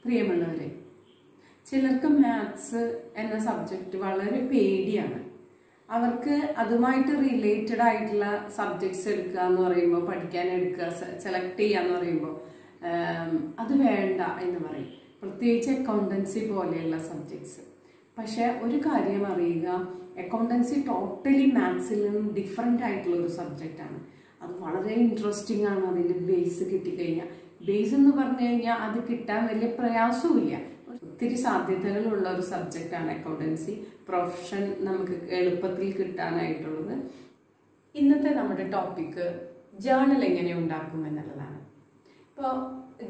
പ്രിയമുള്ളവരെ, ചിലർക്ക് മാത്സ് എന്ന സബ്ജക്റ്റ് വളരെ പേടിയാണ്. അവർക്ക് അതുമായിട്ട് റിലേറ്റഡ് ആയിട്ടുള്ള സബ്ജക്ട്സ് എടുക്കുക എന്ന് പറയുമ്പോൾ, പഠിക്കാൻ എടുക്കുക, സെലക്ട് ചെയ്യുക എന്ന് പറയുമ്പോൾ അത് വേണ്ട എന്ന് പറയും. പ്രത്യേകിച്ച് അക്കൗണ്ടൻസി പോലെയുള്ള സബ്ജക്ട്സ്. പക്ഷെ ഒരു കാര്യം അറിയുക, അക്കൗണ്ടൻസി ടോട്ടലി മാത്സിൽ നിന്നും ഡിഫറെൻ്റ് ആയിട്ടുള്ള ഒരു സബ്ജക്റ്റാണ്. അത് വളരെ ഇൻട്രസ്റ്റിംഗ് ആണ്. അതിൻ്റെ ബേസ് കിട്ടിക്കഴിഞ്ഞാൽ, ബേസ് എന്ന് പറഞ്ഞു കഴിഞ്ഞാൽ അത് കിട്ടാൻ വലിയ പ്രയാസവുമില്ല. ഒത്തിരി സാധ്യതകളുള്ള ഒരു സബ്ജക്റ്റാണ് അക്കൗണ്ടൻസി. പ്രൊഫഷൻ നമുക്ക് എളുപ്പത്തിൽ കിട്ടാനായിട്ടുള്ളത്. ഇന്നത്തെ നമ്മുടെ ടോപ്പിക്ക് ജേർണൽ എങ്ങനെ ഉണ്ടാക്കും എന്നുള്ളതാണ്. ഇപ്പോൾ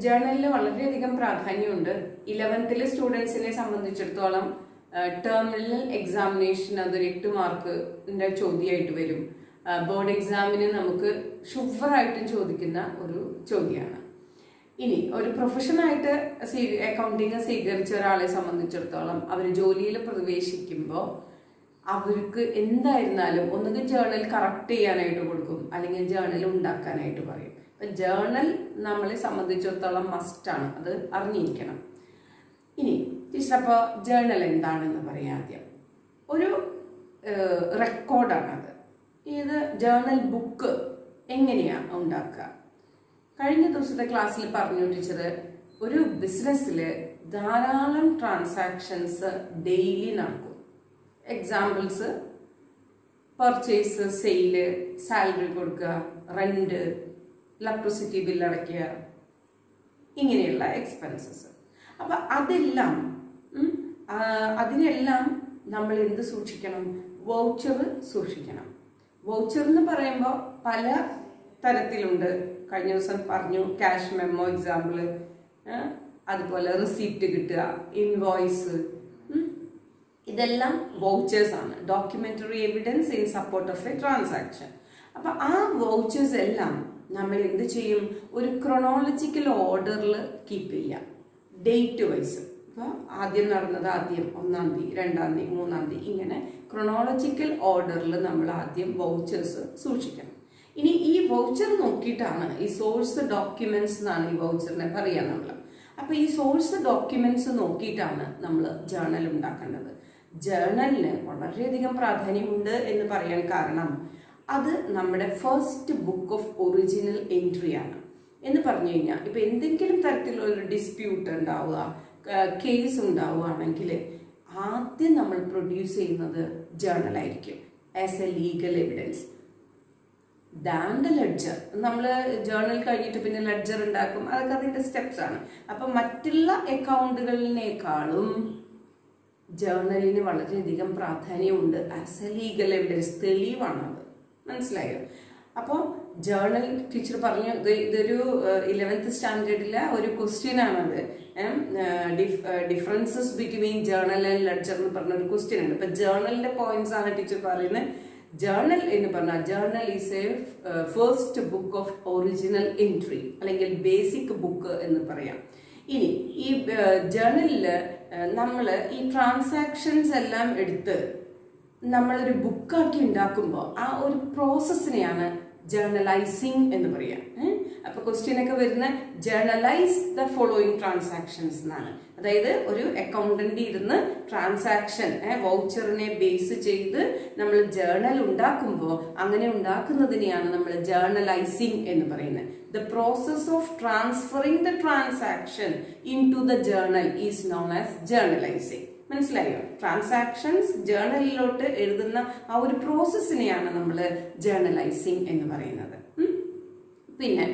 ജേർണലിന് വളരെയധികം പ്രാധാന്യമുണ്ട്. 11th സ്റ്റുഡൻസിനെ സംബന്ധിച്ചിടത്തോളം ടേർമിനൽ എക്സാമിനേഷൻ അതൊരു 8 മാർക്കിൻ്റെ ചോദ്യമായിട്ട് വരും. ബോർഡ് എക്സാമിന് നമുക്ക് ഷുവറായിട്ടും ചോദിക്കുന്ന ഒരു ചോദ്യമാണ്. ഇനി ഒരു പ്രൊഫഷനായിട്ട് അക്കൗണ്ടിങ് സ്വീകരിച്ച ഒരാളെ സംബന്ധിച്ചിടത്തോളം അവർ ജോലിയിൽ പ്രവേശിക്കുമ്പോൾ അവർക്ക് എന്തായിരുന്നാലും ഒന്നുകിൽ ജേർണൽ കറക്റ്റ് ചെയ്യാനായിട്ട് കൊടുക്കും, അല്ലെങ്കിൽ ജേർണൽ ഉണ്ടാക്കാനായിട്ട് പറയും. അപ്പം ജേർണൽ നമ്മളെ സംബന്ധിച്ചിടത്തോളം മസ്റ്റാണ്, അത് അറിഞ്ഞിരിക്കണം. ഇനി ടീച്ചർ, അപ്പോൾ ജേർണൽ എന്താണെന്ന് പറയാം. ആദ്യം ഒരു റെക്കോർഡാണത്. ഇത് ജേർണൽ ബുക്ക് എങ്ങനെയാണ് ഉണ്ടാക്കുക? കഴിഞ്ഞ ദിവസത്തെ ക്ലാസ്സിൽ പറഞ്ഞു ടീച്ചർ, ഒരു ബിസിനസ്സിൽ ധാരാളം ട്രാൻസാക്ഷൻസ് ഡെയിലി നടക്കും. എക്സാമ്പിൾസ്: പർച്ചേസ്, സെയില്, സാലറി കൊടുക്കുക, റെന്റ്, ഇലക്ട്രിസിറ്റി ബില്ല് അടയ്ക്കുക, ഇങ്ങനെയുള്ള എക്സ്പെൻസസ്. അപ്പം അതിനെല്ലാം നമ്മൾ എന്ത് സൂക്ഷിക്കണം? വൗച്ചർ സൂക്ഷിക്കണം. വൗച്ചർ എന്ന് പറയുമ്പോൾ പല തരത്തിലുണ്ട്. കഴിഞ്ഞ ദിവസം പറഞ്ഞു ക്യാഷ് മെമ്മോ എക്സാമ്പിൾ, അതുപോലെ റിസീപ്റ്റ് കിട്ടുക, ഇൻവോയ്സ്, ഇതെല്ലാം വൗച്ചേഴ്സ് ആണ്. Documentary evidence in support of A transaction. അപ്പം ആ വൗച്ചേഴ്സ് എല്ലാം നമ്മൾ എന്ത് ചെയ്യും? ഒരു ക്രൊണോളജിക്കൽ ഓർഡറിൽ കീപ്പ് ചെയ്യാം, ഡേറ്റ് വൈസ്. അപ്പോൾ ആദ്യം നടന്നത് ആദ്യം 1-ാം തീയതി, 2-ാം തീയതി, 3-ാം തീയതി, ഇങ്ങനെ ക്രൊണോളജിക്കൽ ഓർഡറിൽ നമ്മൾ ആദ്യം വൗച്ചേഴ്സ് സൂക്ഷിക്കണം. ഇനി ഈ വൗച്ചർ നോക്കിയിട്ടാണ്, ഈ സോഴ്സ് ഡോക്യുമെന്റ്സ് എന്നാണ് ഈ വൗച്ചറിനെ പറയാ നമ്മൾ. അപ്പൊ ഈ സോഴ്സ് ഡോക്യുമെന്റ്സ് നോക്കിയിട്ടാണ് നമ്മൾ ജേർണൽ ഉണ്ടാക്കേണ്ടത്. ജേർണലിന് വളരെയധികം പ്രാധാന്യമുണ്ട് എന്ന് പറയാൻ കാരണം, അത് നമ്മുടെ first book of original entry ആണ്. എന്ന് പറഞ്ഞു കഴിഞ്ഞാൽ, ഇപ്പൊ എന്തെങ്കിലും തരത്തിലുള്ള ഒരു ഡിസ്പ്യൂട്ട് ഉണ്ടാവുക, കേസ് ഉണ്ടാവുകയാണെങ്കിൽ ആദ്യം നമ്മൾ പ്രൊഡ്യൂസ് ചെയ്യുന്നത് ജേർണൽ ആയിരിക്കും ആസ് എ ലീഗൽ എവിഡൻസ്. ദാൻഡ് ലെഡ്ജർ, നമ്മൾ ജേർണൽ കഴിഞ്ഞിട്ട് പിന്നെ ലെഡ്ജർ ഉണ്ടാക്കും, അതൊക്കെ അതിൻ്റെ സ്റ്റെപ്സ് ആണ്. അപ്പം മറ്റുള്ള അക്കൗണ്ടുകളിനേക്കാളും ജേർണലിന് വളരെയധികം പ്രാധാന്യമുണ്ട് ആസ് എ ലീഗൽ എവിഡൻസ്. തെളിവാണത്. മനസ്സിലായോ? അപ്പോൾ ജേർണൽ ടീച്ചർ പറഞ്ഞു, ഇതൊരു 11th സ്റ്റാൻഡേർഡിലെ ഒരു ക്വസ്റ്റ്യൻ ആണത്. Differences between journal and ledger എന്ന് പറഞ്ഞ ഒരു ക്വസ്റ്റ്യൻ ആണ്. ഇപ്പൊ ജേർണലിന്റെ പോയിന്റ്സ് ആണ് ടീച്ചർ പറയുന്നത്. ജേർണൽ എന്ന് പറഞ്ഞാൽ, journal is A first book of original entry, അല്ലെങ്കിൽ ബേസിക് ബുക്ക് എന്ന് പറയാം. ഇനി ഈ ജേർണലിൽ നമ്മൾ ഈ ട്രാൻസാക്ഷൻസ് എല്ലാം എടുത്ത് നമ്മളൊരു ബുക്കാക്കി ഉണ്ടാക്കുമ്പോൾ ആ ഒരു പ്രോസസ്സിനെയാണ് ജേർണലൈസിങ് എന്ന് പറയാം. അപ്പൊ ക്വസ്റ്റ്യൻ ഒക്കെ വരുന്ന ജേർണലൈസ് ദ ഫോളോയിങ് ട്രാൻസാക്ഷൻസ് എന്നാണ്. അതായത് ഒരു അക്കൗണ്ടന്റ് ഇരുന്ന് ട്രാൻസാക്ഷൻ വൗച്ചറിനെ ബേസ് ചെയ്ത് നമ്മൾ ജേർണൽ ഉണ്ടാക്കുമ്പോൾ, അങ്ങനെ ഉണ്ടാക്കുന്നതിനെയാണ് നമ്മൾ ജേർണലൈസിങ് എന്ന് പറയുന്നത്. The process of transferring the transaction into the journal is known as journalising. മനസ്സിലായോ? ട്രാൻസാക്ഷൻസ് ജേർണലിലോട്ട് എഴുതുന്ന ആ ഒരു പ്രോസസ്സിനെയാണ് നമ്മൾ ജേർണലൈസിങ് എന്ന് പറയുന്നത്. പിന്നെ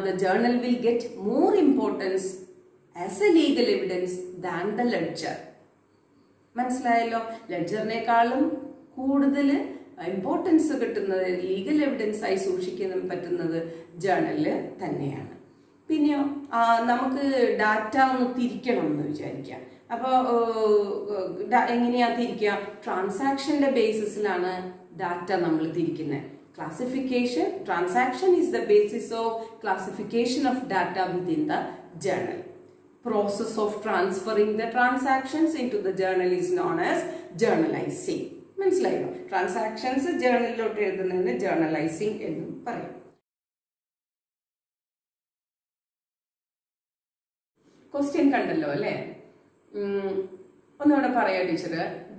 the journal will get more importance as a legal evidence than the ledger. മനസ്സിലായല്ലോ? ലെഡ്ജറിനേക്കാളും കൂടുതൽ ഇമ്പോർട്ടൻസ് കിട്ടുന്നത്, ലീഗൽ എവിഡൻസ് ആയി സൂക്ഷിക്കാൻ പറ്റുന്നത് ജേർണലിൽ തന്നെയാണ്. പിന്നെയോ, നമുക്ക് ഡാറ്റ ഒന്ന് തിരിക്കണം എന്ന് വിചാരിക്കാം. അപ്പോൾ എങ്ങനെയാ തിരിക്കുക? ട്രാൻസാക്ഷന്റെ ബേസിസിലാണ് ഡാറ്റ നമ്മൾ തിരിക്കുന്നത്. Classification, transaction is the basis of classification of data within the journal. Process of transferring the transactions into the journal is known as journalizing. മനസ്സിലായോ? ട്രാൻസാക്ഷൻസ് ജേർണലിലോട്ട് എഴുതുന്നതിന് ജേർണലൈസിംഗ് എന്നും പറയും. ക്വസ്റ്റ്യൻ കണ്ടല്ലോ അല്ലേ? ഒന്നുകൂടെ പറയാ teacher.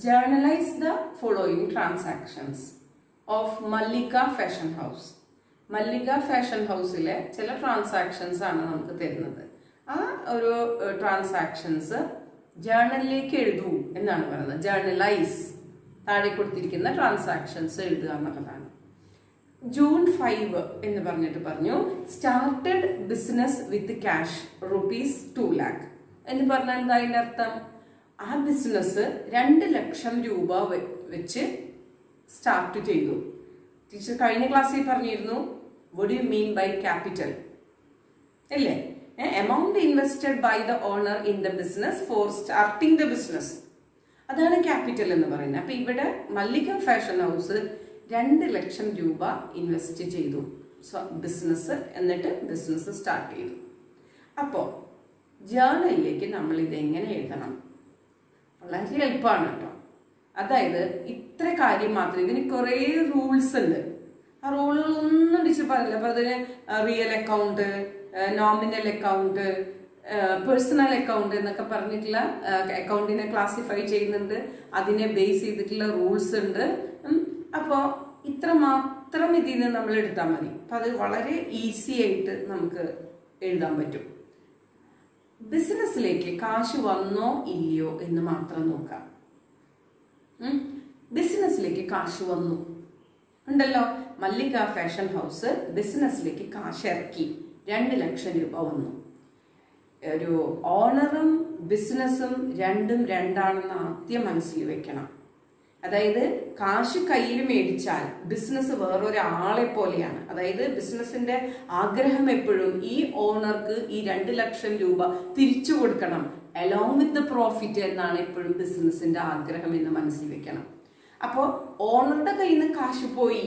Journalise the following transactions of Mallika fashion house. Mallika fashion ഹൗസിലെ ചില ട്രാൻസാക്ഷൻസ് ആണ് നമുക്ക് തരുന്നത്. ആ ഒരു ട്രാൻസാക്ഷൻസ് ജേർണലിലേക്ക് എഴുതൂ എന്നാണ് പറയുന്നത്. ജേർണലൈസ്, താഴെ കൊടുത്തിരിക്കുന്ന ട്രാൻസാക്ഷൻസ് എഴുതുക എന്നുള്ളതാണ്. ജൂൺ 5 എന്ന് പറഞ്ഞിട്ട് പറഞ്ഞു, started business with cash ₹2 lakh എന്ന് പറഞ്ഞാൽ എന്താ അതിന്റെ അർത്ഥം? ആ ബിസിനസ് 2 ലക്ഷം രൂപ വെച്ച് സ്റ്റാർട്ട് ചെയ്തു. ടീച്ചർ കഴിഞ്ഞ ക്ലാസ്സിൽ പറഞ്ഞിരുന്നു what do you mean by capital അല്ലേ? amount invested by the owner in the business for starting the business, അതാണ് ക്യാപിറ്റൽ എന്ന് പറയുന്നത്. അപ്പൊ ഇവിടെ മല്ലിക ഫാഷൻ ഹൗസ് 2 ലക്ഷം രൂപ ഇൻവെസ്റ്റ് ചെയ്തു ബിസിനസ്, എന്നിട്ട് ബിസിനസ് സ്റ്റാർട്ട് ചെയ്തു. അപ്പോൾ ജേർണലിലേക്ക് നമ്മൾ ഇത് എങ്ങനെ എഴുതണം? വളരെ എളുപ്പമാണ് കേട്ടോ. അതായത് ഇത്ര കാര്യം മാത്രം, ഇതിന് കുറേ റൂൾസ് ഉണ്ട്. ആ റൂളുകളൊന്നും ടീച്ചർ പറയില്ല. അപ്പൊ അതിന് real account, nominal account, personal account എന്നൊക്കെ പറഞ്ഞിട്ടുള്ള അക്കൗണ്ടിനെ ക്ലാസിഫൈ ചെയ്യുന്നുണ്ട്. അതിനെ ബേസ് ചെയ്തിട്ടുള്ള റൂൾസ് ഉണ്ട്. അപ്പോൾ ഇത്ര മാത്രം ഇതിൽ നിന്ന് നമ്മൾ എടുത്താൽ മതി. അപ്പൊ അത് വളരെ ഈസി ആയിട്ട് നമുക്ക് എഴുതാൻ പറ്റും. ബിസിനസ്സിലേക്ക് കാശ് വന്നോ ഇല്ലയോ എന്ന് മാത്രം നോക്കാം. ബിസിനസ്സിലേക്ക് കാശ് വന്നു ഉണ്ടല്ലോ. മല്ലിക ഫാഷൻ ഹൗസ് ബിസിനസ്സിലേക്ക് കാശ് ഇറക്കി, 2 ലക്ഷം രൂപ വന്നു. ഒരു ഓണറും ബിസിനസ്സും രണ്ടും രണ്ടാണെന്ന് ആദ്യം മനസ്സിൽ വെക്കണം. അതായത് കാശ് കയ്യിൽ മേടിച്ചാൽ ബിസിനസ് വേറൊരാളെ പോലെയാണ്. അതായത് ബിസിനസിന്റെ ആഗ്രഹം എപ്പോഴും ഈ ഓണർക്ക് ഈ 2 ലക്ഷം രൂപ തിരിച്ചു കൊടുക്കണം അലോങ് വിത്ത് ദ പ്രോഫിറ്റ് എന്നാണ് എപ്പോഴും ബിസിനസിന്റെ ആഗ്രഹം എന്ന് മനസ്സിൽ വെക്കണം. അപ്പോൾ ഓണറുടെ കയ്യിൽ നിന്ന് കാശ് പോയി,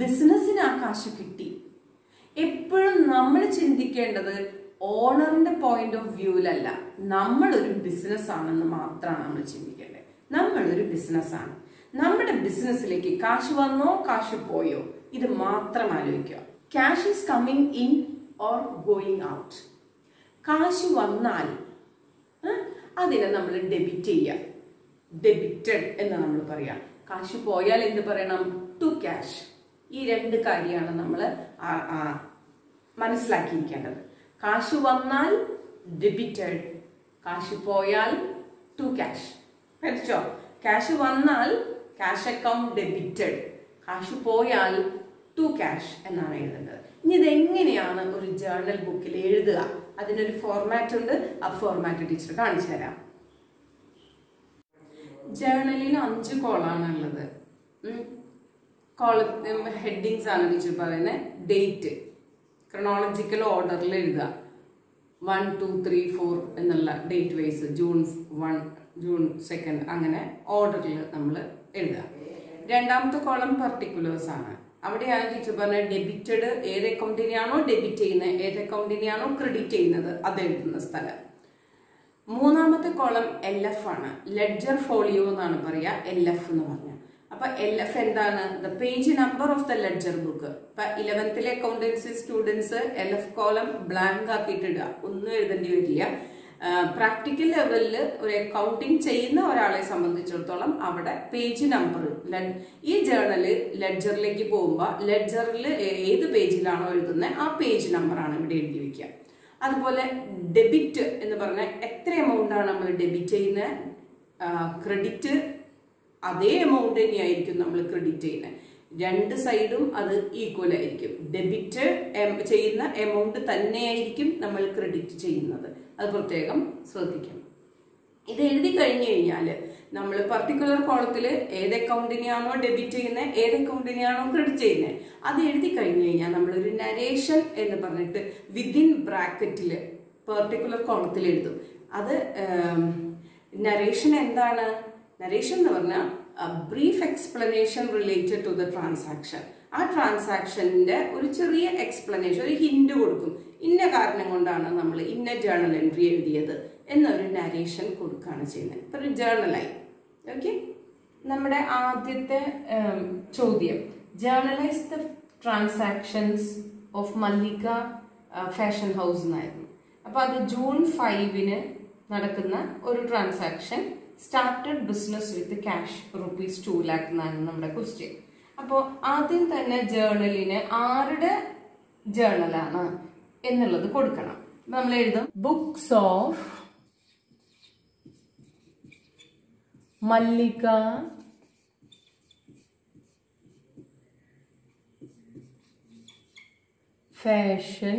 ബിസിനസ്സിന് ആ കാശ് കിട്ടി. എപ്പോഴും നമ്മൾ ചിന്തിക്കേണ്ടത് ഓണറിന്റെ പോയിന്റ് ഓഫ് വ്യൂവിലല്ല, നമ്മളൊരു ബിസിനസ് ആണെന്ന് മാത്രമാണ് നമ്മൾ ചിന്തിക്കേണ്ടത്. നമ്മളൊരു ബിസിനസ്സാണ്. നമ്മുടെ ബിസിനസ്സിലേക്ക് കാശ് വന്നോ കാശ് പോയോ ഇത് മാത്രം ആലോചിക്കുക. Cash is coming in or going out. കാശ് വന്നാൽ അതിനെ നമ്മൾ ഡെബിറ്റ് ചെയ്യുക, ഡെബിറ്റഡ് എന്ന് നമ്മൾ പറയാം. കാശ് പോയാൽ എന്ത് പറയണം? To cash. ഈ 2 കാര്യമാണ് നമ്മൾ മനസ്സിലാക്കിയിരിക്കേണ്ടത്. കാശ് വന്നാൽ ഡെബിറ്റഡ്, കാശ് പോയാൽ ടു ക്യാഷ്. പഠിച്ചോ? ക്യാഷ് വന്നാൽ ക്യാഷ് അക്കൗണ്ട് ഡെബിറ്റഡ്, കാശ് പോയാൽ ടു ക്യാഷ് എന്നാണ് എഴുതേണ്ടത്. ഇനി ഇതെങ്ങനെയാണ് ഒരു ജേർണൽ ബുക്കിൽ എഴുതുക? അതിനൊരു ഫോർമാറ്റ് ഉണ്ട്. ആ ഫോർമാറ്റ് ടീച്ചർ കാണിച്ചു തരാം. ജേർണലിൽ 5 കോളാണ് ഉള്ളത്. ഹെഡിങ്സ് ആണ് ടീച്ചർ പറയുന്നത്. ഡേറ്റ് ക്രോണോളജിക്കൽ ഓർഡറിൽ എഴുതുക. 1, 2, 3, 4 എന്നുള്ള ഡേറ്റ് വൈസ്, June 1, June 2 അങ്ങനെ ഓർഡറിൽ നമ്മൾ എഴുതുക. രണ്ടാമത്തെ കോളം പർട്ടിക്കുലേഴ്സ് ആണ്. അവിടെയാണ് ടീച്ചർ പറഞ്ഞത് ഡെബിറ്റഡ് ഏത് അക്കൗണ്ടിനെയാണോ ഡെബിറ്റ് ചെയ്യുന്നത്, ഏത് അക്കൗണ്ടിനെയാണോ ക്രെഡിറ്റ് ചെയ്യുന്നത് അത് എഴുതുന്ന സ്ഥലം. മൂന്നാമത്തെ കോളം LF ആണ്. ലെഡ്ജർ ഫോളിയോ എന്നാണ് പറയുക, LF എന്ന് പറഞ്ഞാൽ. അപ്പൊ LF എന്താണ്? The page number of the ledger book. ഇപ്പൊ 11th accountancy students LF column blank ആക്കിയിട്ടിടുക, ഒന്നും എഴുതേണ്ടി വരില്ല. പ്രാക്ടിക്കൽ ലെവലിൽ ഒരു അക്കൗണ്ടിങ് ചെയ്യുന്ന ഒരാളെ സംബന്ധിച്ചിടത്തോളം അവിടെ പേജ് നമ്പർ, ഈ ജേർണല് ലെഡ്ജറിലേക്ക് പോകുമ്പോൾ ലെഡ്ജറിൽ ഏത് പേജിലാണോ എഴുതുന്നത് ആ പേജ് നമ്പറാണ് ഇവിടെ എഴുതി വെക്കുക. അതുപോലെ ഡെബിറ്റ് എന്ന് പറഞ്ഞാൽ എത്ര എമൗണ്ട് ആണ് നമ്മൾ ഡെബിറ്റ് ചെയ്യുന്നത്, ക്രെഡിറ്റ് അതേ എമൗണ്ട് തന്നെയായിരിക്കും നമ്മൾ ക്രെഡിറ്റ് ചെയ്യുന്നത്. 2 സൈഡും അത് ഈക്വൽ ആയിരിക്കും. ഡെബിറ്റ് ചെയ്യുന്ന എമൗണ്ട് തന്നെയായിരിക്കും നമ്മൾ ക്രെഡിറ്റ് ചെയ്യുന്നത്. അത് പ്രത്യേകം ശ്രദ്ധിക്കണം. ഇത് എഴുതി കഴിഞ്ഞു കഴിഞ്ഞാൽ നമ്മൾ പർട്ടിക്കുലർ കോളത്തിൽ ഏത് അക്കൗണ്ടിനെയാണോ ഡെബിറ്റ് ചെയ്യുന്നത്, ഏത് അക്കൗണ്ടിനെയാണോ ക്രെഡിറ്റ് ചെയ്യുന്നത് അത് എഴുതി കഴിഞ്ഞു കഴിഞ്ഞാൽ നമ്മളൊരു നരേഷൻ എന്ന് പറഞ്ഞിട്ട് വിതിൻ ബ്രാക്കറ്റിൽ പർട്ടിക്കുലർ കോളത്തിൽ എഴുതും. അത് നരേഷൻ എന്താണ്? നരേഷൻ എന്ന് പറഞ്ഞാൽ brief explanation related to the transaction. ആ ട്രാൻസാക്ഷൻ്റെ ഒരു ചെറിയ എക്സ്പ്ലനേഷൻ, ഒരു ഹിന്റ് കൊടുക്കും. ഇന്ന കാരണം കൊണ്ടാണ് നമ്മൾ ഇന്ന ജേർണൽ എൻട്രി എഴുതിയത് എന്നൊരു നരേഷൻ കൊടുക്കുകയാണ് ചെയ്യുന്നത്. ഇപ്പൊ ഒരു ജേർണലായി. ഓക്കെ, നമ്മുടെ ആദ്യത്തെ ചോദ്യം journalise the transactions of Mallika fashion house എന്നായിരുന്നു. അപ്പോൾ അത് ജൂൺ 5 നടക്കുന്ന ഒരു transaction started business with cash ₹2 lakh എന്നാണ് നമ്മുടെ ക്വസ്റ്റ്യൻ. അപ്പോൾ ആദ്യം തന്നെ ജേർണലിന് ആരുടെ ജേർണലാണ് എന്നുള്ളത് കൊടുക്കണം. നമ്മൾ എഴുതും books of Mallika fashion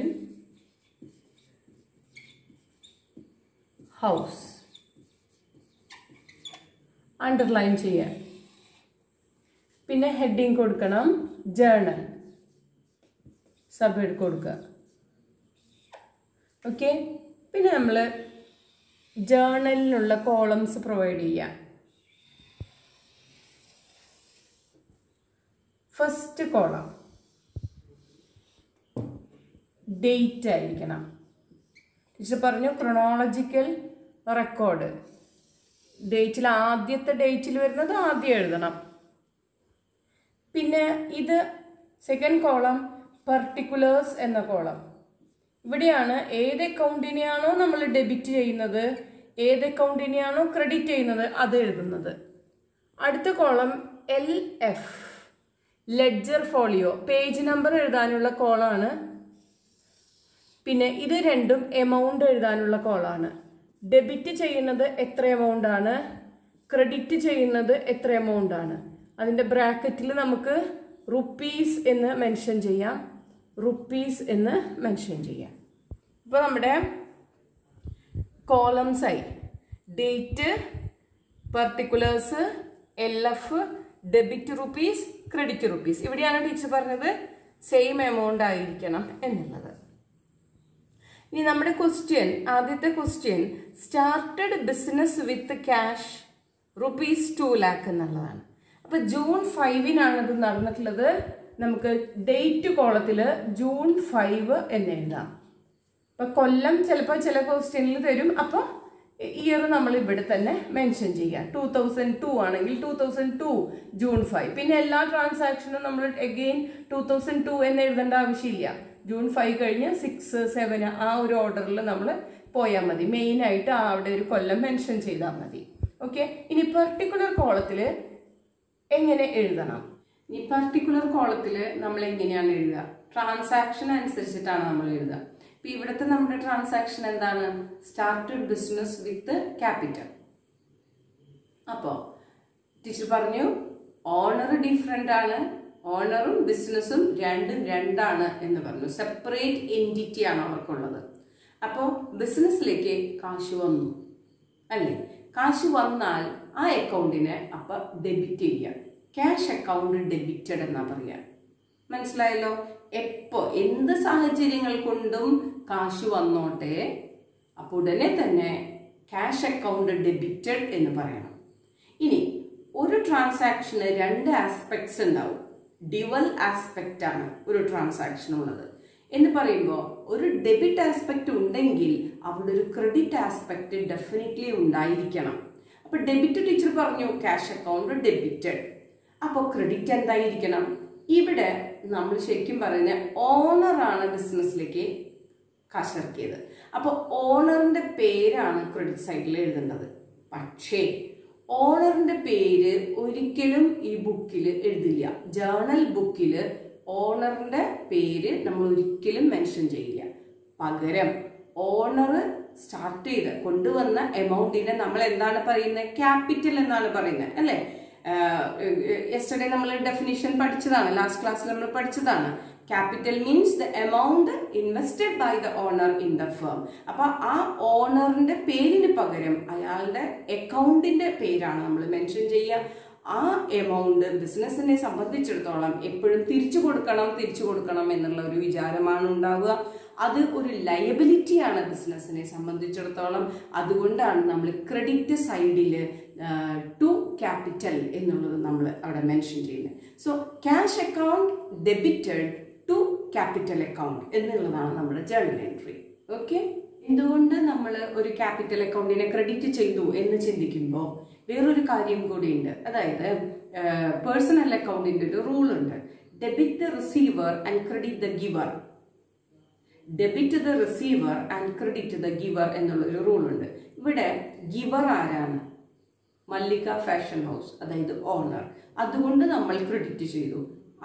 house. Underline ചെയ്യാൻ. പിന്നെ ഹെഡിങ് കൊടുക്കണം ജേർണൽ, സബ് ഹെഡ് കൊടുക്കുക. ഓക്കെ. പിന്നെ നമ്മൾ ജേർണലിനുള്ള കോളംസ് പ്രൊവൈഡ് ചെയ്യാം. ഫസ്റ്റ് കോളം ഡേറ്റ് ആയിരിക്കണം. ടീച്ചർ പറഞ്ഞു ക്രൊണോളജിക്കൽ റെക്കോർഡ്. ഡേറ്റിൽ ആദ്യത്തെ ഡേറ്റിൽ വരുന്നത് ആദ്യം എഴുതണം. പിന്നെ ഇത് സെക്കൻഡ് കോളം പർട്ടിക്കുലേഴ്സ് എന്ന കോളം. ഇവിടെയാണ് ഏത് അക്കൗണ്ടിനെയാണോ നമ്മൾ ഡെബിറ്റ് ചെയ്യുന്നത്, ഏത് അക്കൗണ്ടിനെയാണോ ക്രെഡിറ്റ് ചെയ്യുന്നത് അത് എഴുതുന്നത്. അടുത്ത column LF ledger folio, page number എഴുതാനുള്ള കോളാണ്. പിന്നെ ഇത് രണ്ടും എമൗണ്ട് എഴുതാനുള്ള കോളാണ്. ഡെബിറ്റ് ചെയ്യുന്നത് എത്ര എമൗണ്ട് ആണ്, ക്രെഡിറ്റ് ചെയ്യുന്നത് എത്ര എമൗണ്ട് ആണ്. അതിൻ്റെ ബ്രാക്കറ്റിൽ നമുക്ക് റുപ്പീസ് എന്ന് മെൻഷൻ ചെയ്യാം, റുപ്പീസ് എന്ന് മെൻഷൻ ചെയ്യാം. ഇപ്പോൾ നമ്മുടെ കോളംസായി date, particulars, LF, debit rupees, credit rupees. ഇവിടെയാണ് ടീച്ചർ പറഞ്ഞത് സെയിം എമൗണ്ട് ആയിരിക്കണം എന്നുള്ളത്. ഇനി നമ്മുടെ ക്വസ്റ്റ്യൻ, ആദ്യത്തെ question started business with cash ₹2 lakh എന്നുള്ളതാണ്. അപ്പൊ ജൂൺ 5 ഇത് നടന്നിട്ടുള്ളത്. നമുക്ക് ഡേറ്റ് കോളത്തിൽ ജൂൺ 5 എന്ന് എഴുതാം. അപ്പൊ കൊല്ലം ചിലപ്പോൾ ചില ക്വസ്റ്റ്യനിൽ തരും. അപ്പോൾ ഇയർ നമ്മൾ ഇവിടെ തന്നെ മെൻഷൻ ചെയ്യാം. 2002 ആണെങ്കിൽ 2002 ജൂൺ 5. പിന്നെ എല്ലാ ട്രാൻസാക്ഷനും നമ്മൾ അഗെയിൻ 2002 എന്ന് എഴുതേണ്ട ആവശ്യമില്ല. ജൂൺ 5 കഴിഞ്ഞ് 6, 7 ആ ഒരു ഓർഡറിൽ നമ്മൾ പോയാൽ മതി. മെയിനായിട്ട് അവിടെ ഒരു കൊല്ലം മെൻഷൻ ചെയ്താൽ മതി. ഓക്കെ. ഇനി പർട്ടിക്കുലർ കോളത്തിൽ എങ്ങനെ എഴുതണം? ഈ പർട്ടിക്കുലർ കോളത്തിൽ നമ്മൾ എങ്ങനെയാണ് എഴുതുക? ട്രാൻസാക്ഷൻ അനുസരിച്ചിട്ടാണ് നമ്മൾ എഴുതുക. ഇപ്പം ഇവിടുത്തെ നമ്മുടെ ട്രാൻസാക്ഷൻ എന്താണ്? സ്റ്റാർട്ടഡ് ബിസിനസ് വിത്ത് ക്യാപിറ്റൽ. അപ്പോൾ ടീച്ചർ പറഞ്ഞു ഓണർ ഡിഫറെൻ്റ് ആണ്, ഓണറും ബിസിനസ്സും രണ്ടാണ് എന്ന് പറഞ്ഞു. സെപ്പറേറ്റ് എൻറ്റിറ്റി ആണ് അവർക്കുള്ളത്. അപ്പോൾ ബിസിനസ്സിലേക്ക് കാശ് വന്നു അല്ലേ? കാശ് വന്നാൽ ആ അക്കൗണ്ടിനെ അപ്പം ഡെബിറ്റ് ചെയ്യാം. ക്യാഷ് അക്കൗണ്ട് ഡെബിറ്റഡ് എന്നാ പറയാ. മനസ്സിലായല്ലോ? എപ്പോൾ എന്ത് സാഹചര്യങ്ങൾ കൊണ്ടും കാശ് വന്നോട്ടെ, അപ്പോൾ ഉടനെ തന്നെ ക്യാഷ് അക്കൗണ്ട് ഡെബിറ്റഡ് എന്ന് പറയണം. ഇനി ഒരു ട്രാൻസാക്ഷന് 2 ആസ്പെക്ട്സ് ഉണ്ടാവും. ഡ്യുവൽ ആസ്പെക്റ്റ് ആണ് ഒരു ട്രാൻസാക്ഷൻ ഉള്ളത് എന്ന് പറയുമ്പോൾ ഒരു ഡെബിറ്റ് ആസ്പെക്റ്റ് ഉണ്ടെങ്കിൽ അവിടെ ഒരു ക്രെഡിറ്റ് ആസ്പെക്റ്റ് ഡെഫിനറ്റ്ലി ഉണ്ടായിരിക്കണം. അപ്പോൾ ഡെബിറ്റ് ടീച്ചർ പറഞ്ഞു ക്യാഷ് അക്കൗണ്ട് ഡെബിറ്റഡ്. അപ്പോൾ ക്രെഡിറ്റ് എന്തായിരിക്കണം? ഇവിടെ നമ്മൾ ശരിക്കും പറയുന്ന ഓണറാണ് ബിസിനസ്സിലേക്ക് കാശ് ഇറക്കിയത്. അപ്പോൾ ഓണറിന്റെ പേരാണ് ക്രെഡിറ്റ് സൈഡിൽ എഴുതേണ്ടത്. പക്ഷേ ഓണറിന്റെ പേര് ഒരിക്കലും ഈ ബുക്കിൽ എഴുതില്ല. ജേർണൽ ബുക്കിൽ ഓണറിന്റെ പേര് നമ്മൾ ഒരിക്കലും മെൻഷൻ ചെയ്യില്ല. പകരം ഓണർ സ്റ്റാർട്ട് ചെയ്ത് കൊണ്ടുവന്ന എമൗണ്ടിനെ നമ്മൾ എന്താണ് പറയുന്നത്? ക്യാപിറ്റൽ എന്നാണ് പറയുന്നത് അല്ലേ? യെസ്റ്റർഡേ നമ്മൾ ഡെഫിനിഷൻ പഠിച്ചതാണ്, ലാസ്റ്റ് ക്ലാസ്സിൽ നമ്മൾ പഠിച്ചതാണ്. Capital means the amount invested by the owner in the firm. അപ്പൊ ആ ഓണറിന്റെ പേരിന് പകരം അയാളുടെ അക്കൗണ്ടിന്റെ പേരാണ് നമ്മൾ മെൻഷൻ ചെയ്യുക. ആ എമൗണ്ട് ബിസിനസിനെ സംബന്ധിച്ചിടത്തോളം എപ്പോഴും തിരിച്ചു കൊടുക്കണം എന്നുള്ള ഒരു വിചാരമാണ് ഉണ്ടാവുക. അത് ഒരു ലയബിലിറ്റിയാണ് ബിസിനസിനെ സംബന്ധിച്ചിടത്തോളം. അതുകൊണ്ടാണ് നമ്മൾ ക്രെഡിറ്റ് സൈഡിൽ ടു ക്യാപിറ്റൽ എന്നുള്ളത് നമ്മൾ അവിടെ മെൻഷൻ ചെയ്യുന്നത്. So cash account debited to capital account എന്നുള്ളതാണ് നമ്മുടെ ജേർണൽ എൻട്രി. ഓക്കെ. എന്തുകൊണ്ട് നമ്മൾ ഒരു ക്യാപിറ്റൽ അക്കൗണ്ടിനെ ക്രെഡിറ്റ് ചെയ്തു എന്ന് ചിന്തിക്കുമ്പോൾ വേറൊരു കാര്യം കൂടിയുണ്ട്. അതായത് പേഴ്സണൽ അക്കൗണ്ടിന്റെ ഒരു റൂൾ ഉണ്ട്. Debit the receiver and credit the giver. Debit the receiver and credit the giver എന്നുള്ളൊരു റൂൾ ഉണ്ട്. ഇവിടെ ഗിവർ ആരാണ്? മല്ലിക ഫാഷൻ ഹൗസ്, അതായത് ഓണർ. അതുകൊണ്ട് നമ്മൾ ക്രെഡിറ്റ് ചെയ്തു.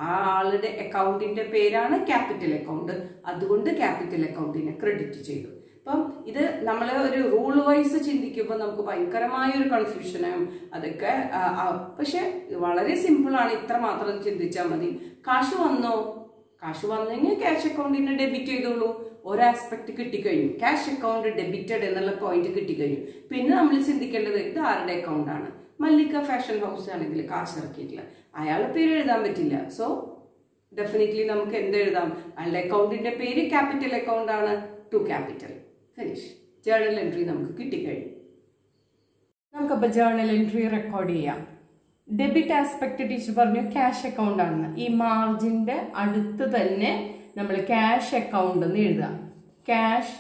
ആ ആളുടെ അക്കൗണ്ടിന്റെ പേരാണ് ക്യാപിറ്റൽ അക്കൗണ്ട്, അതുകൊണ്ട് ക്യാപിറ്റൽ അക്കൗണ്ടിനെ ക്രെഡിറ്റ് ചെയ്തു. അപ്പം ഇത് നമ്മൾ ഒരു റൂൾ വൈസ് ചിന്തിക്കുമ്പോൾ നമുക്ക് ഭയങ്കരമായ ഒരു കൺഫ്യൂഷനും അതൊക്കെ. പക്ഷെ വളരെ സിമ്പിളാണ്, ഇത്ര മാത്രം ചിന്തിച്ചാൽ മതി. കാശ് വന്നോ? കാശ് വന്നെങ്കിൽ ക്യാഷ് അക്കൗണ്ടിനെ ഡെബിറ്റ് ചെയ്തോളൂ. ഒരു ആസ്പെക്ട് കിട്ടിക്കഴിഞ്ഞു, ക്യാഷ് അക്കൗണ്ട് ഡെബിറ്റഡ് എന്നുള്ള പോയിന്റ് കിട്ടിക്കഴിഞ്ഞു. പിന്നെ നമ്മൾ ചിന്തിക്കേണ്ടത് ഇത് ആരുടെ അക്കൗണ്ടാണ്? മല്ലിക ഫാഷൻ ഹൗസ് ആണെങ്കിൽ കാശ് ഇറക്കിയിട്ടില്ല, അയാളുടെ പേര് എഴുതാൻ പറ്റില്ല. സോ ഡെഫിനറ്റ്ലി നമുക്ക് എന്ത് എഴുതാം? അയാളുടെ അക്കൗണ്ടിന്റെ പേര് ക്യാപിറ്റൽ അക്കൗണ്ട് ആണ്, to capital. Finish. Journal entry നമുക്ക് കിട്ടിക്കഴിഞ്ഞു. നമുക്കപ്പോൾ ജേർണൽ എൻട്രി റെക്കോർഡ് ചെയ്യാം. ഡെബിറ്റ് ആസ്പെക്ട് ടീച്ചർ പറഞ്ഞു ക്യാഷ് അക്കൗണ്ട് ആണെന്ന്. ഈ മാർജിന്റെ അടുത്ത് തന്നെ നമ്മൾ ക്യാഷ് അക്കൗണ്ട് എന്ന് എഴുതുക. ക്യാഷ്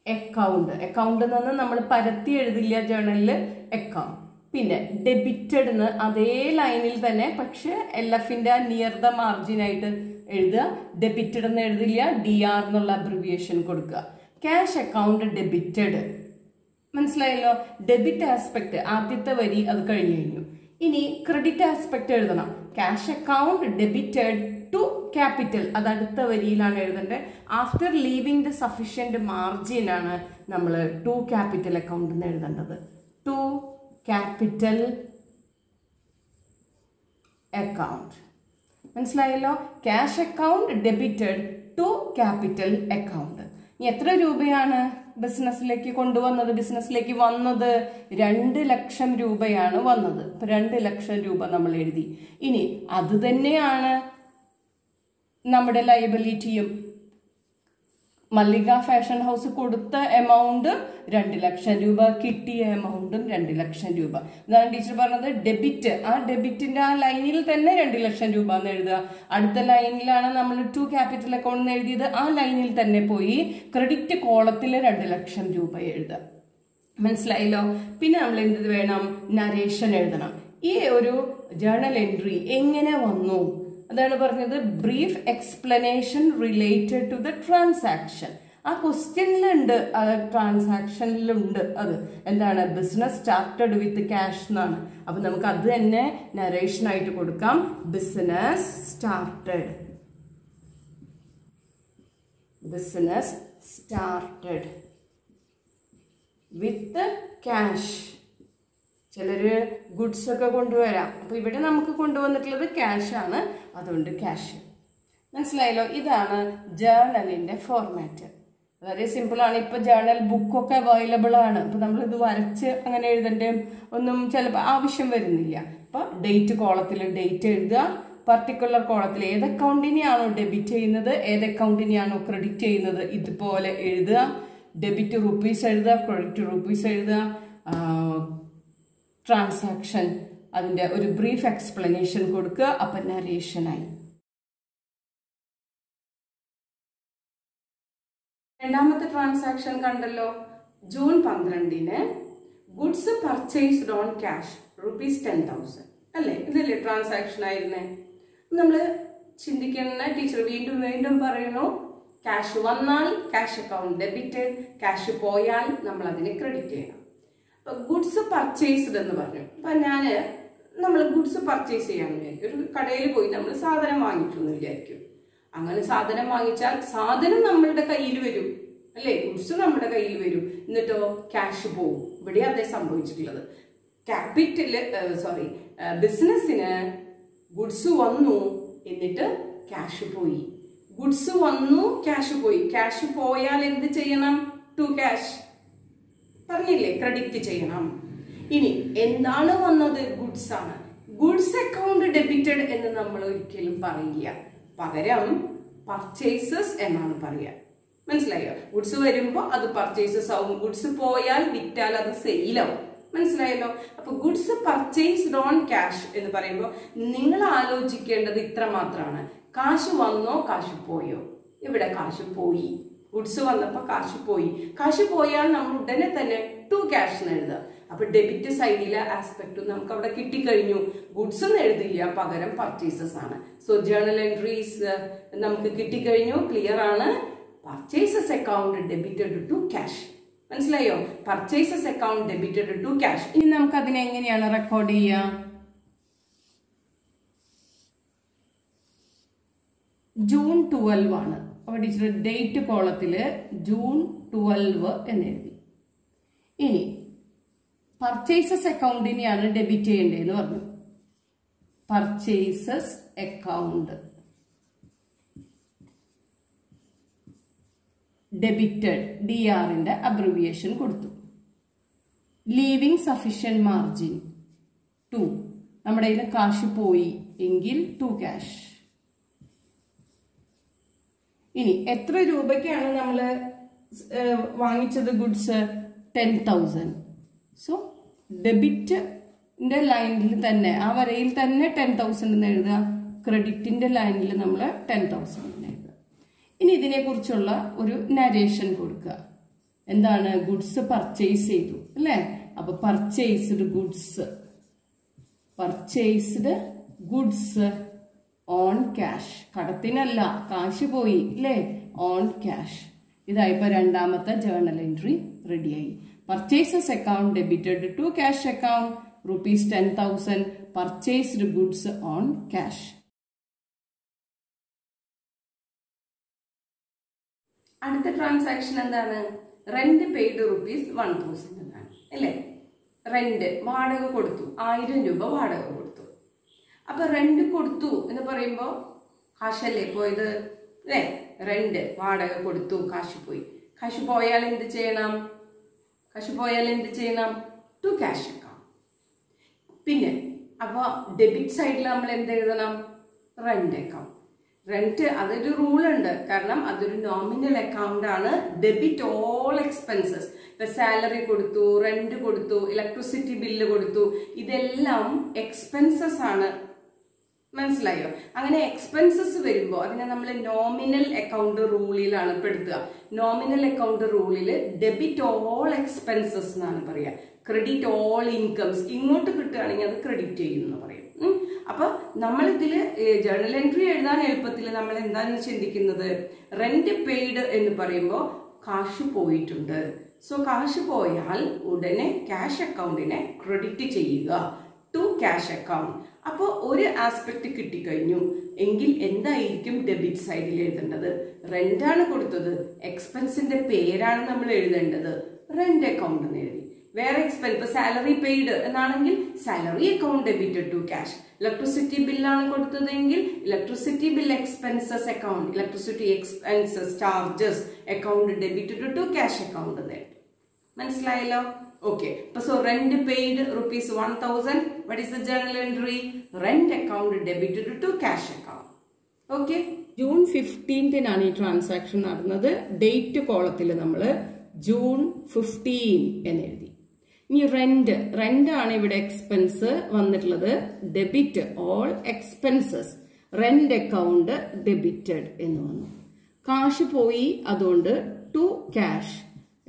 അക്കൗണ്ട്, അക്കൗണ്ട് എന്ന് നമ്മൾ പരത്തി എഴുതില്ല ജേർണലിൽ, അക്കൗണ്ട്. പിന്നെ ഡെബിറ്റഡ് എന്ന് അതേ ലൈനിൽ തന്നെ, പക്ഷെ LFന്റെ നിയർ ദ മാർജിൻ ആയിട്ട് എഴുതുക. ഡെബിറ്റഡ് എന്ന് എഴുതില്ല, DR എന്നുള്ള അബ്രിവിയേഷൻ കൊടുക്കുക. Cash account debited. മനസ്സിലായല്ലോ? ഡെബിറ്റ് ആസ്പെക്ട് ആദ്യത്തെ വരി അത് കഴിഞ്ഞു. ഇനി ക്രെഡിറ്റ് ആസ്പെക്ട് എഴുതണം. Cash account debited to capital, അത് അടുത്ത വരിയിലാണ് എഴുതേണ്ടത്. After leaving the sufficient margin ആണ് നമ്മൾ ടു ക്യാപിറ്റൽ അക്കൗണ്ട് എന്ന് എഴുതേണ്ടത്. To capital account. മനസ്സിലായല്ലോ? Cash account debited to capital account. ഇനി എത്ര രൂപയാണ് ബിസിനസ്സിലേക്ക് കൊണ്ടുവന്നത്? ബിസിനസ്സിലേക്ക് വന്നത് 2 ലക്ഷം രൂപയാണ് വന്നത്. ഇപ്പൊ 2 ലക്ഷം രൂപ നമ്മൾ എഴുതി. ഇനി അത് തന്നെയാണ് നമ്മുടെ ലയബിലിറ്റിയും. മല്ലിക ഫാഷൻ ഹൗസ് കൊടുത്ത എമൗണ്ട് 2 ലക്ഷം രൂപ, കിട്ടിയ എമൗണ്ടും 2 ലക്ഷം രൂപ. ഇതാണ് ടീച്ചർ പറഞ്ഞത് ഡെബിറ്റ്. ആ ഡെബിറ്റിന്റെ ആ ലൈനിൽ തന്നെ 2 ലക്ഷം രൂപ എന്ന് എഴുതുക. അടുത്ത ലൈനിലാണ് നമ്മൾ ടു ക്യാപിറ്റൽ അക്കൗണ്ട് എന്ന് എഴുതിയത്, ആ ലൈനിൽ തന്നെ പോയി ക്രെഡിറ്റ് കോളത്തിൽ 2 ലക്ഷം രൂപ എഴുതുക. മനസ്സിലായല്ലോ? പിന്നെ നമ്മൾ എന്ത് വേണം? നരേഷൻ എഴുതണം. ഈ ഒരു ജേർണൽ എൻട്രി എങ്ങനെ വന്നു അതാണ് പറഞ്ഞത്. Brief explanation related to the transaction. ആ ക്വസ്റ്റ്യനിലുണ്ട്, ട്രാൻസാക്ഷനിലുണ്ട്. അത് എന്താണ്? ബിസിനസ് സ്റ്റാർട്ടഡ് വിത്ത് ക്യാഷ് എന്നാണ്. അപ്പൊ നമുക്ക് അത് തന്നെ നരേഷൻ ആയിട്ട് കൊടുക്കാം. Business started, business started with cash. ചിലര് ഗുഡ്സ് ഒക്കെ കൊണ്ടുവരാം. അപ്പൊ ഇവിടെ നമുക്ക് കൊണ്ടുവന്നിട്ടുള്ളത് ക്യാഷ് ആണ്, അതുകൊണ്ട് ക്യാഷ്. മനസ്സിലായല്ലോ? ഇതാണ് ജേർണലിന്റെ ഫോർമാറ്റ്. വളരെ സിമ്പിൾ ആണ്. ഇപ്പൊ ജേർണൽ ബുക്കൊക്കെ അവൈലബിൾ ആണ്. അപ്പൊ നമ്മൾ ഇത് വരച്ച് അങ്ങനെ എഴുതേണ്ട ഒന്നും ചിലപ്പോൾ ആവശ്യം വരുന്നില്ല. അപ്പൊ ഡേറ്റ് കോളത്തിൽ ഡേറ്റ് എഴുതുക. പർട്ടിക്കുലർ കോളത്തിൽ ഏത് അക്കൗണ്ടിനെയാണോ ഡെബിറ്റ് ചെയ്യുന്നത്, ഏത് അക്കൗണ്ടിനെയാണോ ക്രെഡിറ്റ് ചെയ്യുന്നത്, ഇതുപോലെ എഴുതുക. ഡെബിറ്റ് റുപ്പീസ് എഴുതുക, ക്രെഡിറ്റ് റുപ്പീസ് എഴുതുക. ട്രാൻസാക്ഷൻ അതിന്റെ ഒരു ബ്രീഫ് എക്സ്പ്ലനേഷൻ കൊടുക്കുക. അപ്പൊ നരേഷനായി. രണ്ടാമത്തെ ട്രാൻസാക്ഷൻ കണ്ടല്ലോ. June 12 goods purchased on cash ₹10,000 അല്ലേ? ഇതല്ലേ ട്രാൻസാക്ഷൻ ആയിരുന്നേ? നമ്മള് ചിന്തിക്കുന്ന ടീച്ചർ വീണ്ടും വീണ്ടും പറയുന്നു, ക്യാഷ് വന്നാൽ ക്യാഷ് അക്കൗണ്ട് ഡെബിറ്റ്, ക്യാഷ് പോയാൽ നമ്മൾ അതിനെ ക്രെഡിറ്റ് ചെയ്യണം. അപ്പൊ ഗുഡ്സ് പർച്ചേസ്ഡ് എന്ന് പറഞ്ഞു. അപ്പൊ നമ്മൾ ഗുഡ്സ് പർച്ചേസ് ചെയ്യാന്ന് വിചാരിക്കും. ഒരു കടയിൽ പോയി നമ്മൾ സാധനം വാങ്ങിക്കുന്നു വിചാരിക്കും. അങ്ങനെ സാധനം വാങ്ങിച്ചാൽ സാധനം നമ്മളുടെ കയ്യിൽ വരും അല്ലേ? ഗുഡ്സ് നമ്മുടെ കയ്യിൽ വരും, എന്നിട്ടോ ക്യാഷ് പോകും. ഇവിടെ അതേ സംഭവിച്ചിട്ടുള്ളത്. ബിസിനസ്സിന് ഗുഡ്സ് വന്നു, എന്നിട്ട് ക്യാഷ് പോയി. ഗുഡ്സ് വന്നു, ക്യാഷ് പോയി. ക്യാഷ് പോയാൽ എന്ത് ചെയ്യണം? ടു ക്യാഷ് പറഞ്ഞില്ലേ, ക്രെഡിറ്റ് ചെയ്യണം. ഇനി എന്താണ് വന്നത്? ഗുഡ്സ് ആണ്. ഗുഡ്സ് അക്കൗണ്ട് ഡെബിറ്റഡ് എന്ന് നമ്മൾ ഒരിക്കലും പറയില്ല, പകരം പർച്ചേസസ് എന്നാണ് പറയുക. മനസ്സിലായോ? ഗുഡ്സ് വരുമ്പോൾ അത് പർച്ചേസസ് ആവും, ഗുഡ്സ് പോയാൽ വിറ്റാൽ അത് സെയിലാവും. മനസ്സിലായല്ലോ? അപ്പൊ ഗുഡ്സ് പർച്ചേസ്ഡ് ഓൺ ക്യാഷ് എന്ന് പറയുമ്പോൾ നിങ്ങൾ ആലോചിക്കേണ്ടത് ഇത്ര മാത്രമാണ്. കാശ് വന്നോ കാശ് പോയോ? ഇവിടെ കാശ് പോയി. ഗുഡ്സ് വന്നപ്പോൾ കാശ് പോയി. കാശ് പോയാൽ നമ്മൾ ഉടനെ തന്നെ ടു ക്യാഷ് എന്ന് എഴുതുക. അപ്പൊ ഡെബിറ്റ് സൈഡിലെ ആസ്പെക്റ്റും നമുക്ക് അവിടെ കിട്ടിക്കഴിഞ്ഞു. ഗുഡ്സ് ഒന്നും എഴുതില്ല, പകരം പർച്ചേസസ് ആണ്. സോ ജേർണൽ എൻട്രീസ് നമുക്ക് കിട്ടിക്കഴിഞ്ഞു. ക്ലിയർ ആണ്? Purchases account debited to cash. മനസ്സിലായോ? Purchases account debited to cash. ഇനി നമുക്ക് അതിനെ എങ്ങനെയാണ് റെക്കോർഡ് ചെയ്യുക? ജൂൺ 12 ആണ്. അപ്പൊ ടീച്ചർ ഡേറ്റ് കോളത്തില് ജൂൺ 12 എന്ന് എഴുതി. ഇനി പർച്ചേസസ് അക്കൗണ്ടിനെയാണ് ഡെബിറ്റ് ചെയ്യേണ്ടതെന്ന് പറഞ്ഞു. പർച്ചേസസ് അക്കൗണ്ട് ഡെബിറ്റഡ്, DR-ന്റെ അബ്രിവിയേഷൻ കൊടുത്തു. Leaving sufficient margin 2. നമ്മുടെ കയ്യിൽ കാശ് പോയി എങ്കിൽ 2 ക്യാഷ്. ഇനി എത്ര രൂപയ്ക്കാണ് നമ്മൾ വാങ്ങിച്ചത് ഗുഡ്സ്? 10,000. സോ ഡെബിറ്റിന്റെ ലൈനിൽ തന്നെ, ആ വരയിൽ തന്നെ 10,000 എന്ന് എഴുതുക. ക്രെഡിറ്റിന്റെ ലൈനിൽ നമ്മൾ 10,000 എന്ന് എഴുതുക. ഇനി ഇതിനെക്കുറിച്ചുള്ള ഒരു നരേഷൻ കൊടുക്കുക. എന്താണ്? ഗുഡ്സ് പർച്ചേസ് ചെയ്തു അല്ലേ? അപ്പൊ പർച്ചേസ്ഡ് ഗുഡ്സ് ഓൺ ക്യാഷ്. കടത്തിനല്ല, കാശ് പോയി അല്ലേ? On cash. ഇതായിപ്പോ രണ്ടാമത്തെ ജേർണൽ എൻട്രി റെഡിയായി. Purchases account debited to cash account ₹10,000 purchased goods on cash. അടുത്ത ട്രാൻസാക്ഷൻ എന്താണ്? റെന്റ് പെയ്ഡ് ₹1,000 എന്നാണ് അല്ലേ? റെന്റ് വാടക കൊടുത്തു, 1000 രൂപ വാടക കൊടുത്തു. അപ്പൊ റെന്റ് കൊടുത്തു എന്ന് പറയുമ്പോ കാശല്ലേ പോയത് അല്ലേ? റെന്റ് വാടക കൊടുത്തു, കാശ് പോയി. കാശ് പോയാൽ എന്ത് ചെയ്യണം? To cash account. പിന്നെ അപ്പൊ ഡെബിറ്റ് സൈഡിൽ നമ്മൾ എന്ത് എഴുതണം? Rent account. റെന്റ് അതൊരു റൂൾ ഉണ്ട്, കാരണം അതൊരു നോമിനൽ അക്കൗണ്ട് ആണ്. Debit all expenses. ഇപ്പൊ സാലറി കൊടുത്തു, റെന്റ് കൊടുത്തു, ഇലക്ട്രിസിറ്റി ബില്ല് കൊടുത്തു, ഇതെല്ലാം എക്സ്പെൻസസ് ആണ്. മനസ്സിലായോ? അങ്ങനെ എക്സ്പെൻസസ് വരുമ്പോൾ അതിനെ നമ്മൾ നോമിനൽ അക്കൗണ്ട് റൂളിലാണ് പെടുത്തുക. നോമിനൽ അക്കൗണ്ട് റൂളിൽ ഡെബിറ്റ് ഓൾ എക്സ്പെൻസസ് എന്നാണ് പറയുക. Credit all incomes. ഇങ്ങോട്ട് കിട്ടുകയാണെങ്കിൽ അത് ക്രെഡിറ്റ് ചെയ്യുമെന്ന് പറയും. അപ്പൊ നമ്മളിതിൽ ജേർണൽ എൻട്രി എഴുതാൻ എളുപ്പത്തിൽ നമ്മൾ എന്താണ് ചിന്തിക്കുന്നത്? റെന്റ് പെയ്ഡ് എന്ന് പറയുമ്പോൾ കാശ് പോയിട്ടുണ്ട്. സോ കാശ് പോയാൽ ഉടനെ ക്യാഷ് അക്കൗണ്ടിനെ ക്രെഡിറ്റ് ചെയ്യുക ടു ക്യാഷ് അക്കൗണ്ട്. അപ്പോൾ ഒരു ആസ്പെക്ട് കിട്ടിക്കഴിഞ്ഞു എങ്കിൽ എന്തായിരിക്കും ഡെബിറ്റ് സൈഡിൽ എഴുതേണ്ടത്? റെന്റാണ് കൊടുത്തത്, എക്സ്പെൻസിന്റെ പേരാണ് നമ്മൾ എഴുതേണ്ടത്. റെന്റ് അക്കൗണ്ട് എന്ന് എഴുതി. വേറെ എക്സ്പെൻസ്, ഇപ്പൊ സാലറി പെയ്ഡ് എന്നാണെങ്കിൽ salary account debited to cash. Electricity ബില്ലാണ് കൊടുത്തതെങ്കിൽ electricity bill expenses account, electricity expenses charges account debited to cash account എന്ന് എഴുതി. മനസ്സിലായല്ലോ? Okay. So rent paid ₹1,000. What is the journal entry? Rent account debited to cash account. Okay. June 15 ഈ transaction നടന്നത്. Date കോളത്തിൽ നമ്മൾ June 15 എന്ന് എഴുതി. ഇനി റെന്റ് ആണ് ഇവിടെ എക്സ്പെൻസ് വന്നിട്ടുള്ളത്. Debit all expenses. Rent account debited എന്ന് വന്നു. കാശ് പോയി, അതുകൊണ്ട് ടു ക്യാഷ്.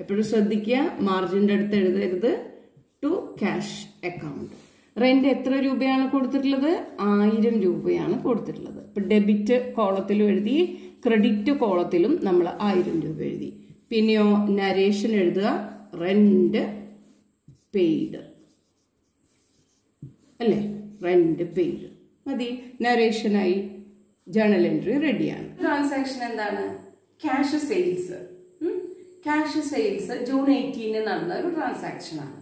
എപ്പോഴും ശ്രദ്ധിക്കുക, മാർജിന്റെ അടുത്ത് എഴുതരുത്. To cash account. റെന്റ് എത്ര രൂപയാണ് കൊടുത്തിട്ടുള്ളത്? 1000 രൂപയാണ് കൊടുത്തിട്ടുള്ളത്. ഇപ്പൊ ഡെബിറ്റ് കോളത്തിലും എഴുതി, ക്രെഡിറ്റ് കോളത്തിലും നമ്മൾ 1000 രൂപ എഴുതി. പിന്നെയോ നരേഷൻ എഴുതുക. റെന്റ് പെയ്ഡ് അല്ലേ? റെന്റ് പെയ്ഡ് മതി. നരേഷനായി. ജേർണൽ എൻട്രി റെഡിയാണ്. ട്രാൻസാക്ഷൻ എന്താണ്? Cash sales. Cash sales June 18 നടന്ന ഒരു ട്രാൻസാക്ഷൻ ആണ്.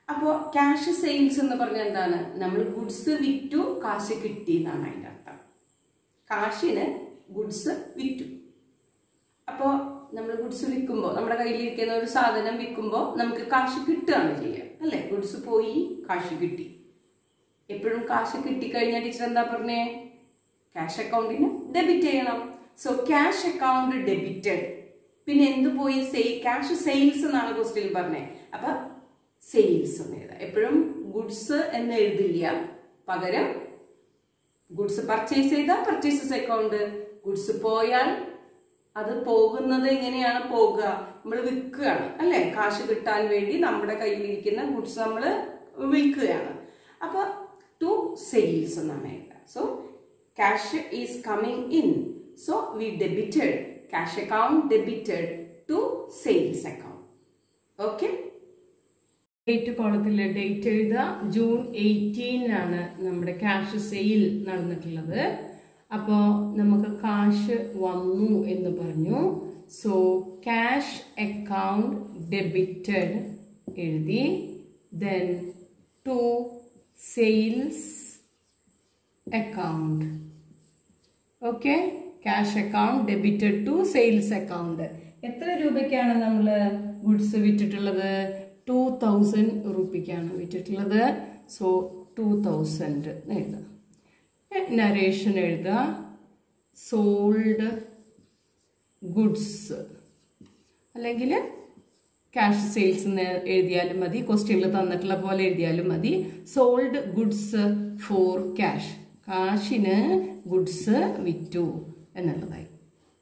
അപ്പോൾ ക്യാഷ് സെയിൽസ് എന്ന് പറഞ്ഞാൽ എന്താണ്? നമ്മൾ ഗുഡ്സ് വിറ്റു, കാശ് കിട്ടി എന്നാണ് അതിൻ്റെ അർത്ഥം. കാശിന് ഗുഡ്സ് വിറ്റു. അപ്പോൾ നമ്മൾ ഗുഡ്സ് വിൽക്കുമ്പോൾ, നമ്മുടെ കയ്യിലിരിക്കുന്ന ഒരു സാധനം വിൽക്കുമ്പോൾ നമുക്ക് കാശ് കിട്ടുകയാണ് ചെയ്യുക അല്ലേ? ഗുഡ്സ് പോയി, കാശ് കിട്ടി. എപ്പോഴും കാശ് കിട്ടിക്കഴിഞ്ഞാൽ ടീച്ചർ എന്താ പറഞ്ഞേ? ക്യാഷ് അക്കൗണ്ടിന് ഡെബിറ്റ് ചെയ്യണം. So cash account debited. പിന്നെ എന്ത് പോയി? ക്യാഷ് സെയിൽസ് എന്നാണ് ക്വസ്റ്റ്യൻ പറഞ്ഞത്. അപ്പൊ സെയിൽസ് എന്ന് എഴുതാം. എപ്പോഴും ഗുഡ്സ് എന്ന് എഴുതില്ല, പകരം ഗുഡ്സ് പർച്ചേസ് ചെയ്താൽ പർച്ചേസസ് അക്കൗണ്ട്. ഗുഡ്സ് പോയാൽ അത് പോകുന്നത് എങ്ങനെയാണ് പോകുക? നമ്മൾ വിൽക്കുകയാണ് അല്ലെ? കാശ് കിട്ടാൻ വേണ്ടി നമ്മുടെ കയ്യിലിരിക്കുന്ന ഗുഡ്സ് നമ്മൾ വിൽക്കുകയാണ്. അപ്പൊ ടു സെയിൽസ് എന്നാണ് എഴുതുക. So cash is coming in, so we debited cash account debited to sales account. Okay? Date കോളത്തിൽ ഡേറ്റ് എഴുതുക. ജൂൺ 18 നമ്മുടെ ക്യാഷ് സെയിൽ നടന്നിട്ടുള്ളത്. അപ്പോൾ നമുക്ക് കാശ് വന്നു എന്ന് പറഞ്ഞു. സോ ക്യാഷ് അക്കൗണ്ട് ഡെബിറ്റഡ് എഴുതി. Then to sales account. Okay, cash account debited to sales account. എത്ര രൂപയ്ക്കാണ് നമ്മൾ ഗുഡ്സ് വിറ്റിട്ടുള്ളത്? 2000 റുപ്പിക്കാണ് വിറ്റിട്ടുള്ളത്. സോ 2000 എഴുതുക. നരേഷൻ എഴുതുക. സോൾഡ് ഗുഡ്സ് അല്ലെങ്കിൽ ക്യാഷ് സെയിൽസ് എന്ന് എഴുതിയാലും മതി, ക്വസ്റ്റ്യനിൽ തന്നിട്ടുള്ള പോലെ എഴുതിയാലും മതി. സോൾഡ് ഗുഡ്സ് ഫോർ ക്യാഷ്, കാശിന് ഗുഡ്സ് വിറ്റു എന്നുള്ളതായി.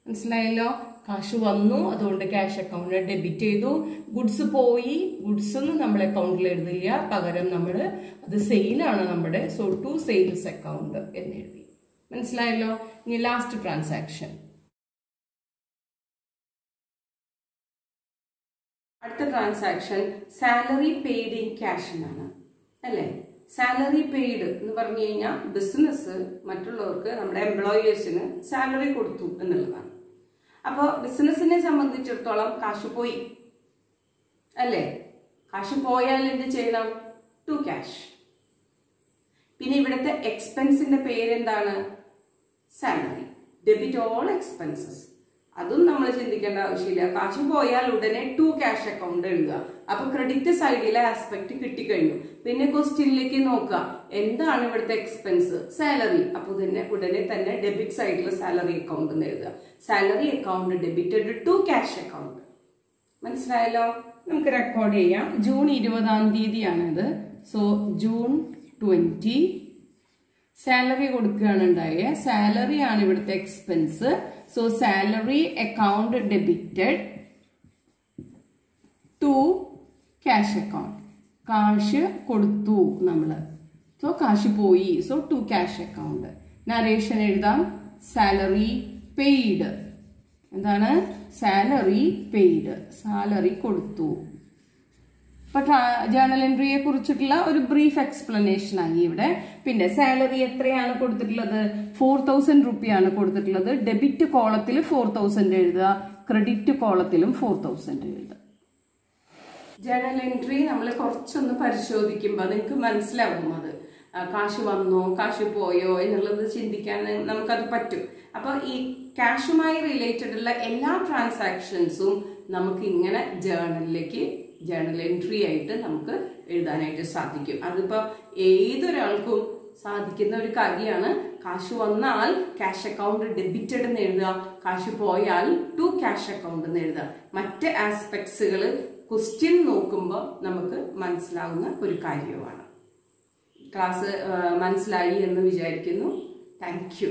മനസ്സിലായല്ലോ? കാശ് വന്നു, അതുകൊണ്ട് ക്യാഷ് അക്കൗണ്ട് ഡെബിറ്റ് ചെയ്തു. ഗുഡ്സ് പോയി, ഗുഡ്സ് ഒന്നും നമ്മൾ അക്കൗണ്ടിൽ എഴുതില്ല, പകരം നമ്മൾ അത് സെയിലാണ് നമ്മുടെ. സോ ടു സെയിൽസ് അക്കൗണ്ട് എന്ന് എഴുതി. മനസ്സിലായല്ലോ? ഇനി ലാസ്റ്റ് ട്രാൻസാക്ഷൻ. അടുത്ത transaction salary paid in cash എന്നാണ്, അല്ലേ? സാലറി പെയ്ഡ് എന്ന് പറഞ്ഞു കഴിഞ്ഞാൽ ബിസിനസ് മറ്റുള്ളവർക്ക്, നമ്മുടെ എംപ്ലോയേഴ്സിന് സാലറി കൊടുത്തു എന്നുള്ളതാണ്. അപ്പോൾ ബിസിനസിനെ സംബന്ധിച്ചിടത്തോളം കാശ് പോയി, അല്ലേ? കാശ് പോയാൽ എന്ത് ചെയ്യണം? To cash. പിന്നെ ഇവിടുത്തെ എക്സ്പെൻസിന്റെ പേരെന്താണ്? സാലറി. Debit all expenses. അതും നമ്മൾ ചിന്തിക്കേണ്ട ആവശ്യമില്ല. കാശ് പോയാൽ ഉടനെ ടു ക്യാഷ് അക്കൗണ്ട് എഴുതുക. അപ്പൊ ക്രെഡിറ്റ് സൈഡിലെ ആസ്പെക്ട് കിട്ടിക്കഴിഞ്ഞു. പിന്നെ ക്വസ്റ്റ്യനിലേക്ക് നോക്കുക, എന്താണ് ഇവിടുത്തെ എക്സ്പെൻസ്? സാലറി. അപ്പൊ ഉടനെ തന്നെ ഡെബിറ്റ് സൈഡിലെ സാലറി അക്കൗണ്ട് എന്ന് എഴുതുക. Salary account debited to cash account. മനസ്സിലായല്ലോ? നമുക്ക് റെക്കോർഡ് ചെയ്യാം. ജൂൺ 20 ഇത്. സോ ജൂൺ 20 സാലറി കൊടുക്കുകയാണ് ഉണ്ടായേ. സാലറി ആണ് ഇവിടുത്തെ expense. So salary account debited to cash account. കാശ് കൊടുത്തു നമ്മള്. സോ കാശ് പോയി. So to cash account. Narration എഴുതാം. Salary paid. എന്താണ്? Salary paid. സാലറി കൊടുത്തു. അപ്പൊ ജേർണൽ എൻട്രിയെ കുറിച്ചിട്ടുള്ള ഒരു ബ്രീഫ് എക്സ്പ്ലനേഷൻ ആയി ഇവിടെ. പിന്നെ സാലറി എത്രയാണ് കൊടുത്തിട്ടുള്ളത്? 4000 റുപ്പിയാണ് കൊടുത്തിട്ടുള്ളത്. ഡെബിറ്റ് കോളത്തിൽ 4000 എഴുതുക, ക്രെഡിറ്റ് കോളത്തിലും 4000 എഴുതുക. ജേർണൽ എൻട്രി നമ്മൾ കുറച്ചൊന്ന് പരിശോധിക്കുമ്പോൾ നിങ്ങൾക്ക് മനസ്സിലാവും അത് കാശ് വന്നോ കാശ് പോയോ എന്നുള്ളത് ചിന്തിക്കാൻ നമുക്കത് പറ്റും. അപ്പൊ ഈ ക്യാഷുമായി റിലേറ്റഡ് ഉള്ള എല്ലാ ട്രാൻസാക്ഷൻസും നമുക്ക് ഇങ്ങനെ ജേർണൽ എൻട്രി ആയിട്ട് നമുക്ക് എഴുതാനായിട്ട് സാധിക്കും. അതിപ്പോ ഏതൊരാൾക്കും സാധിക്കുന്ന ഒരു കാര്യമാണ്. കാശ് വന്നാൽ ക്യാഷ് അക്കൗണ്ട് ഡെബിറ്റഡ് എന്ന് എഴുതുക, കാശ് പോയാൽ ടു ക്യാഷ് അക്കൗണ്ട് എന്ന് എഴുതുക. മറ്റ് ആസ്പെക്ട്സുകൾ ക്വസ്റ്റ്യൻ നോക്കുമ്പോൾ നമുക്ക് മനസ്സിലാവുന്ന ഒരു കാര്യമാണ്. ക്ലാസ് മനസ്സിലായി എന്ന് വിചാരിക്കുന്നു. Thank you.